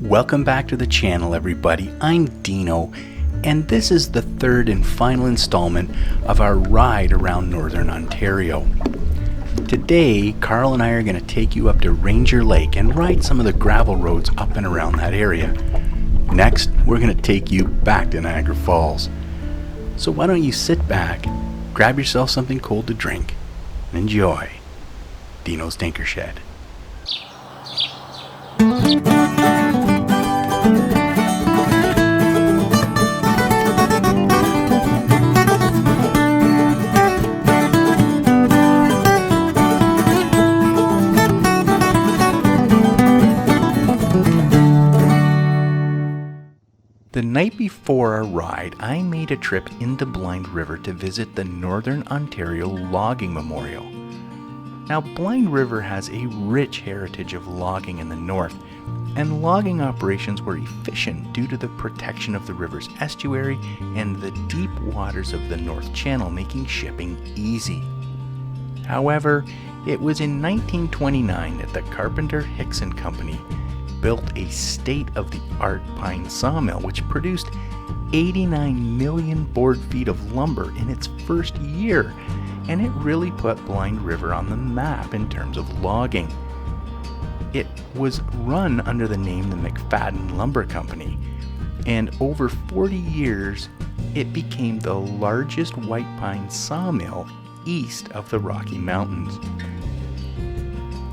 Welcome back to the channel, everybody. I'm Dino, and this is the third and final installment of our ride around Northern Ontario. Today, Karl and I are going to take you up to Ranger Lake and ride some of the gravel roads up and around that area. Next, we're going to take you back to Niagara Falls. So why don't you sit back, grab yourself something cold to drink, and enjoy Dino's Tinker Shed. The night before our ride, I made a trip into Blind River to visit the Northern Ontario Logging Memorial. Now, Blind River has a rich heritage of logging in the north, and logging operations were efficient due to the protection of the river's estuary and the deep waters of the North Channel, making shipping easy. However, it was in 1929 that the Carpenter-Hickson Company built a state-of-the-art pine sawmill which produced 89 million board feet of lumber in its first year, and it really put Blind River on the map in terms of logging. It was run under the name the McFadden Lumber Company, and over 40 years it became the largest white pine sawmill east of the Rocky Mountains.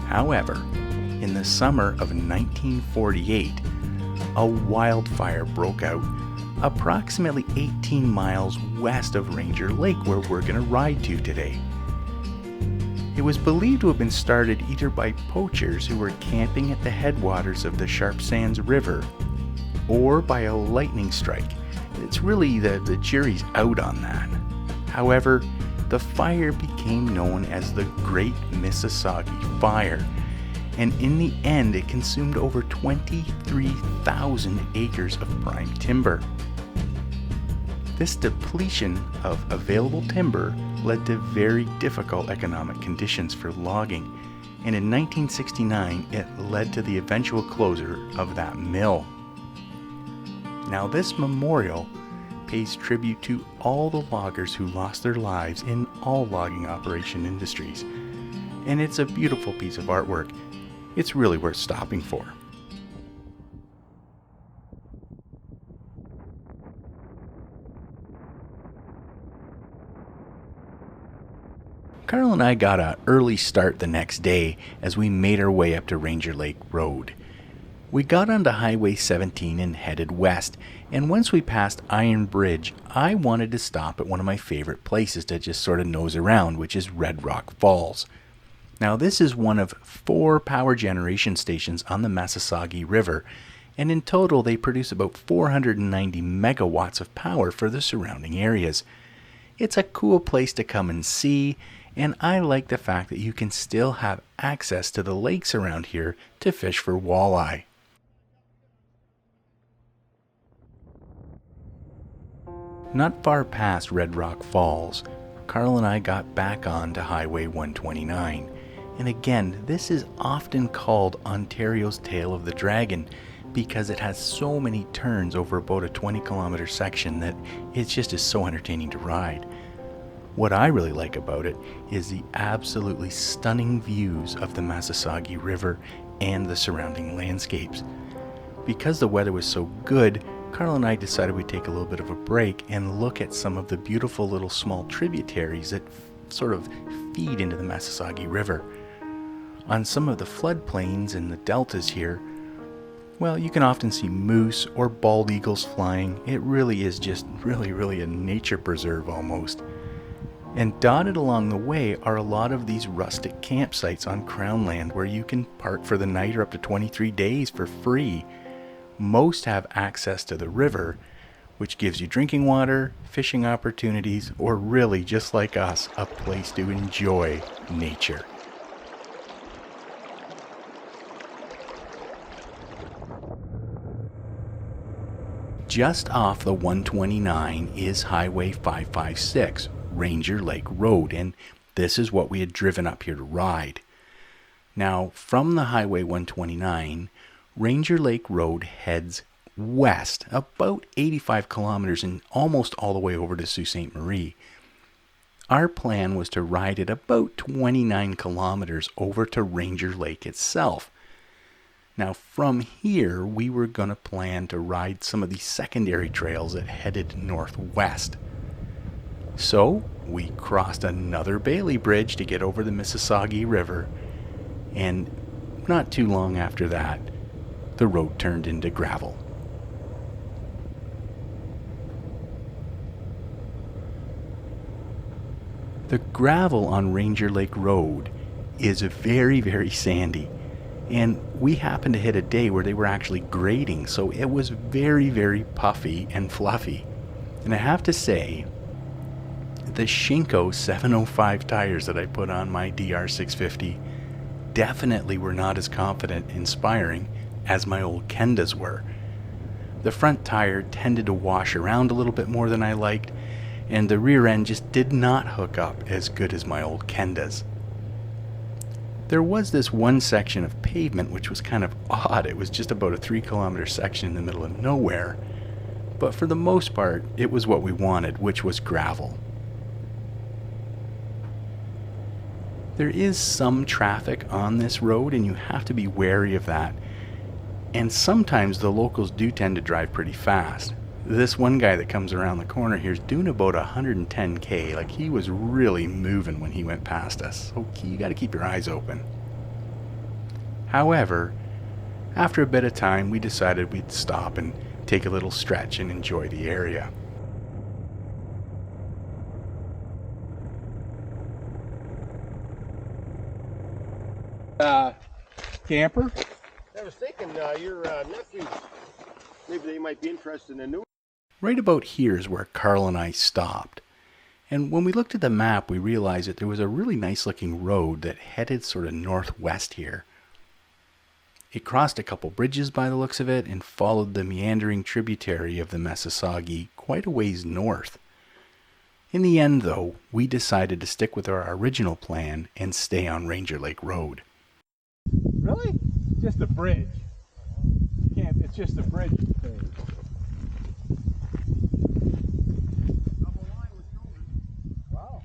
However, in the summer of 1948, a wildfire broke out approximately 18 miles west of Ranger Lake, where we're going to ride to today. It was believed to have been started either by poachers who were camping at the headwaters of the Sharp Sands River or by a lightning strike. It's really the jury's out on that. However, the fire became known as the Great Mississauga Fire, and in the end it consumed over 23,000 acres of prime timber. This depletion of available timber led to very difficult economic conditions for logging, and in 1969 it led to the eventual closure of that mill. Now, this memorial pays tribute to all the loggers who lost their lives in all logging operation industries, and it's a beautiful piece of artwork. It's really worth stopping for. Karl and I got an early start the next day as we made our way up to Ranger Lake Road. We got onto Highway 17 and headed west, and once we passed Iron Bridge, I wanted to stop at one of my favorite places to just sort of nose around, which is Red Rock Falls. Now, this is one of 4 power generation stations on the Mississauga River, and in total they produce about 490 megawatts of power for the surrounding areas. It's a cool place to come and see, and I like the fact that you can still have access to the lakes around here to fish for walleye. Not far past Red Rock Falls, Karl and I got back on to Highway 129. And again, this is often called Ontario's Tail of the Dragon because it has so many turns over about a 20-kilometer section that it just is so entertaining to ride. What I really like about it is the absolutely stunning views of the Mississauga River and the surrounding landscapes. Because the weather was so good, Karl and I decided we'd take a little bit of a break and look at some of the beautiful little small tributaries that sort of feed into the Mississauga River. On some of the floodplains and the deltas here, well, you can often see moose or bald eagles flying. It really is just really a nature preserve almost. And dotted along the way are a lot of these rustic campsites on Crown land where you can park for the night or up to 23 days for free. Most have access to the river, which gives you drinking water, fishing opportunities, or really, just like us, a place to enjoy nature. Just off the 129 is Highway 556, Ranger Lake Road, and this is what we had driven up here to ride. Now, from the Highway 129, Ranger Lake Road heads west about 85 kilometers and almost all the way over to Sault Ste. Marie. Our plan was to ride it about 29 kilometers over to Ranger Lake itself. Now from here, we were going to plan to ride some of the secondary trails that headed northwest. So we crossed another Bailey Bridge to get over the Mississauga River, and not too long after that, the road turned into gravel. The gravel on Ranger Lake Road is very, very sandy, and we happened to hit a day where they were actually grading, so it was very, very puffy and fluffy. And I have to say, the Shinko 705 tires that I put on my DR650 definitely were not as confident inspiring as my old Kendas were. The front tire tended to wash around a little bit more than I liked, and the rear end just did not hook up as good as my old Kendas. There was this one section of pavement which was kind of odd. It was just about a 3-kilometer section in the middle of nowhere, but for the most part it was what we wanted, which was gravel. There is some traffic on this road and you have to be wary of that, and sometimes the locals do tend to drive pretty fast. This one guy that comes around the corner here is doing about 110k. Like, he was really moving when he went past us. So you got to keep your eyes open. However, after a bit of time, we decided we'd stop and take a little stretch and enjoy the area. Camper? I was thinking your nephews, maybe they might be interested in a new. Right about here is where Karl and I stopped. And when we looked at the map, we realized that there was a really nice looking road that headed sort of northwest here. It crossed a couple bridges by the looks of it and followed the meandering tributary of the Mississauga quite a ways north. In the end, though, we decided to stick with our original plan and stay on Ranger Lake Road. Really? Just a bridge. It's just a bridge. Wow.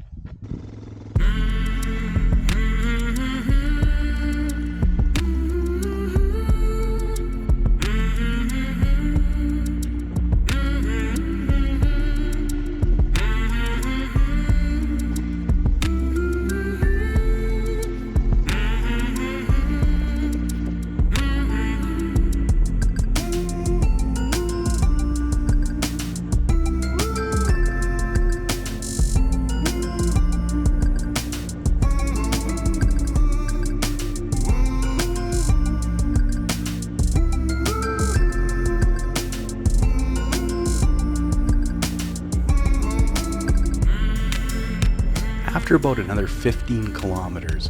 After about another 15 kilometers,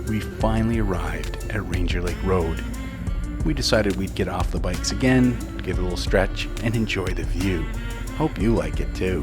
we finally arrived at Ranger Lake Road. We decided we'd get off the bikes again, give it a little stretch, and enjoy the view. Hope you like it too.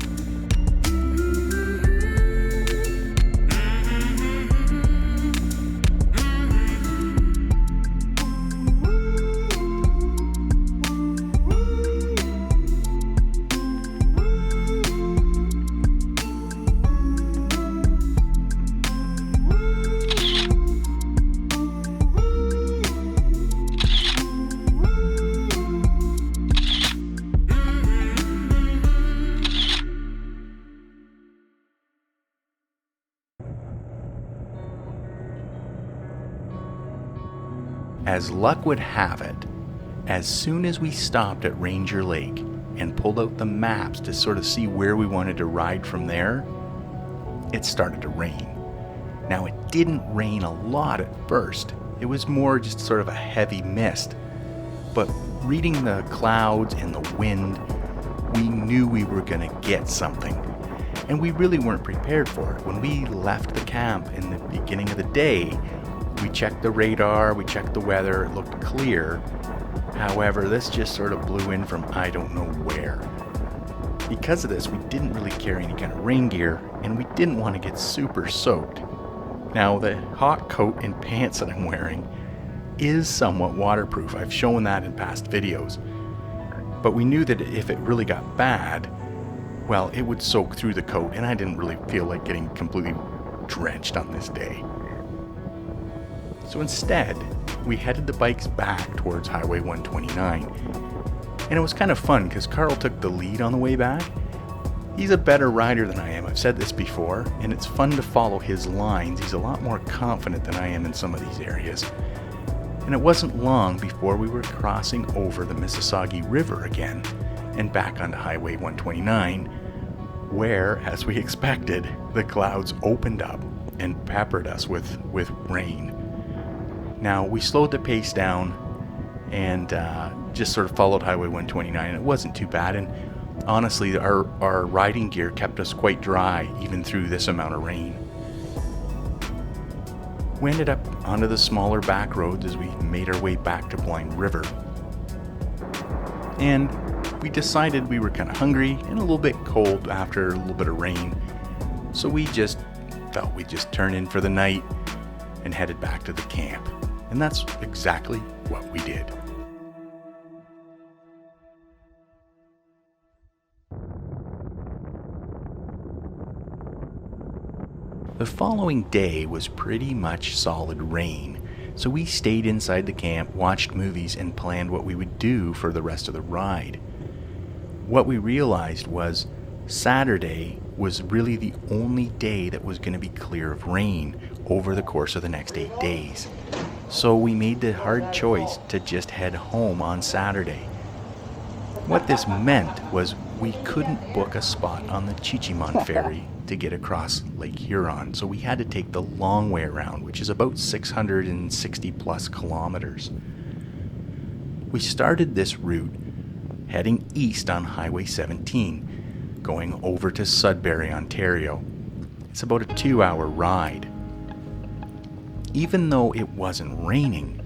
As luck would have it, as soon as we stopped at Ranger Lake and pulled out the maps to sort of see where we wanted to ride from there, it started to rain. Now, it didn't rain a lot at first. It was more just sort of a heavy mist. But reading the clouds and the wind, we knew we were going to get something. And we really weren't prepared for it. When we left the camp in the beginning of the day, we checked the radar, we checked the weather, it looked clear. However, this just sort of blew in from I don't know where. Because of this, we didn't really carry any kind of rain gear, and we didn't want to get super soaked. Now, the hot coat and pants that I'm wearing, is somewhat waterproof. I've shown that in past videos. But we knew that if it really got bad, well, it would soak through the coat, and I didn't really feel like getting completely drenched on this day. So instead, we headed the bikes back towards Highway 129. And it was kind of fun because Karl took the lead on the way back. He's a better rider than I am, I've said this before, and it's fun to follow his lines. He's a lot more confident than I am in some of these areas. And it wasn't long before we were crossing over the Mississauga River again and back onto Highway 129, where, as we expected, the clouds opened up and peppered us with rain. Now, we slowed the pace down and just sort of followed Highway 129. It wasn't too bad, and honestly, our riding gear kept us quite dry even through this amount of rain. We ended up onto the smaller back roads as we made our way back to Blind River. And we decided we were kind of hungry and a little bit cold after a little bit of rain, so we just thought we'd just turn in for the night and headed back to the camp. And that's exactly what we did. The following day was pretty much solid rain, so we stayed inside the camp, watched movies, and planned what we would do for the rest of the ride. What we realized was Saturday was really the only day that was going to be clear of rain over the course of the next 8 days. So we made the hard choice to just head home on Saturday. What this meant was we couldn't book a spot on the chi-cheemaun ferry to get across Lake Huron, so we had to take the long way around, which is about 660 plus kilometers. We started this route heading east on Highway 17, going over to Sudbury, Ontario. It's about a 2-hour ride. Even though it wasn't raining,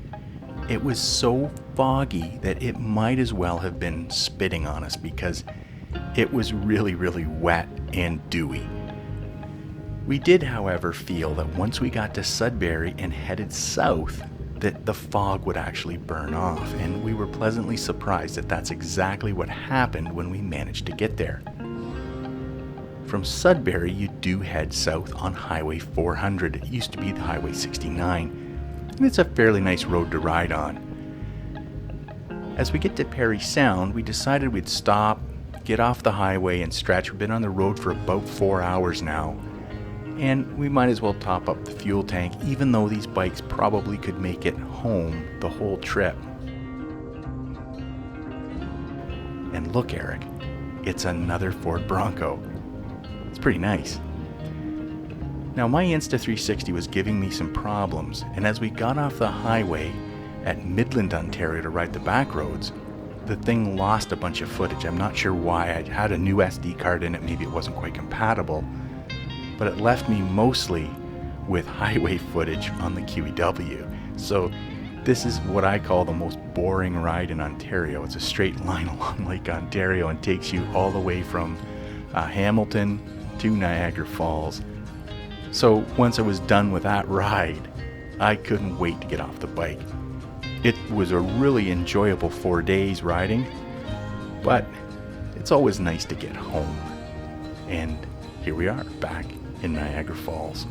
it was so foggy that it might as well have been spitting on us because it was really, really wet and dewy. We did, however, feel that once we got to Sudbury and headed south, that the fog would actually burn off, and we were pleasantly surprised that that's exactly what happened when we managed to get there. From Sudbury, you do head south on Highway 400. It used to be the Highway 69, and it's a fairly nice road to ride on. As we get to Parry Sound, we decided we'd stop, get off the highway, and stretch. We've been on the road for about 4 hours now, and we might as well top up the fuel tank, even though these bikes probably could make it home the whole trip. And look, Eric, it's another Ford Bronco. It's pretty nice. Now, my Insta360 was giving me some problems, and as we got off the highway at Midland, Ontario to ride the back roads, the thing lost a bunch of footage. I'm not sure why. I had a new SD card in it, maybe it wasn't quite compatible, but it left me mostly with highway footage on the QEW. So this is what I call the most boring ride in Ontario. It's a straight line along Lake Ontario and takes you all the way from Hamilton to Niagara Falls. So once I was done with that ride, I couldn't wait to get off the bike. It was a really enjoyable 4 days riding, but it's always nice to get home. And here we are, back in Niagara Falls.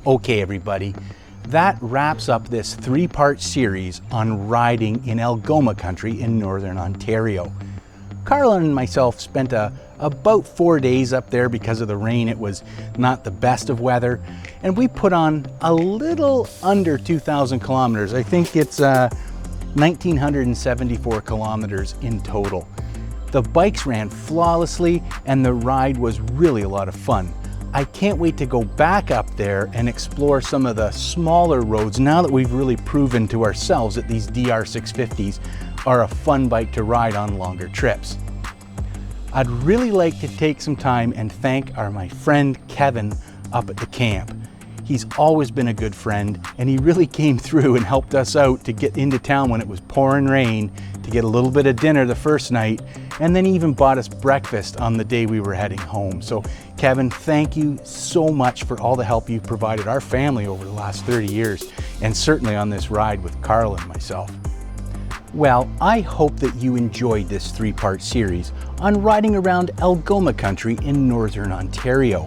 Okay, everybody, that wraps up this 3-part series on riding in Algoma country in Northern Ontario. Karl and myself spent about 4 days up there because of the rain. It was not the best of weather, and we put on a little under 2,000 kilometers. I think it's 1,974 kilometers in total. The bikes ran flawlessly, and the ride was really a lot of fun. I can't wait to go back up there and explore some of the smaller roads now that we've really proven to ourselves that these DR650s are a fun bike to ride on longer trips. I'd really like to take some time and thank my friend Kevin up at the camp. He's always been a good friend, and he really came through and helped us out to get into town when it was pouring rain, to get a little bit of dinner the first night, and then he even bought us breakfast on the day we were heading home. So Kevin, thank you so much for all the help you've provided our family over the last 30 years, and certainly on this ride with Karl and myself. Well, I hope that you enjoyed this 3-part series on riding around Algoma country in Northern Ontario.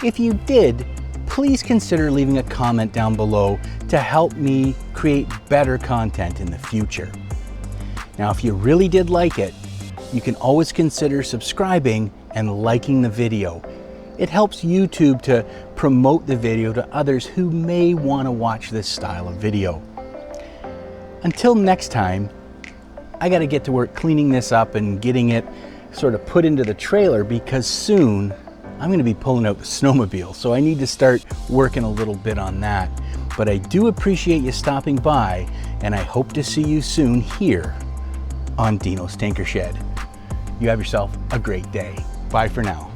If you did, please consider leaving a comment down below to help me create better content in the future. Now, if you really did like it, you can always consider subscribing and liking the video. It helps YouTube to promote the video to others who may want to watch this style of video. Until next time, I got to get to work cleaning this up and getting it sort of put into the trailer, because soon I'm going to be pulling out the snowmobile, so I need to start working a little bit on that. But I do appreciate you stopping by, and I hope to see you soon here on Dino's Tinker Shed. You have yourself a great day. Bye for now.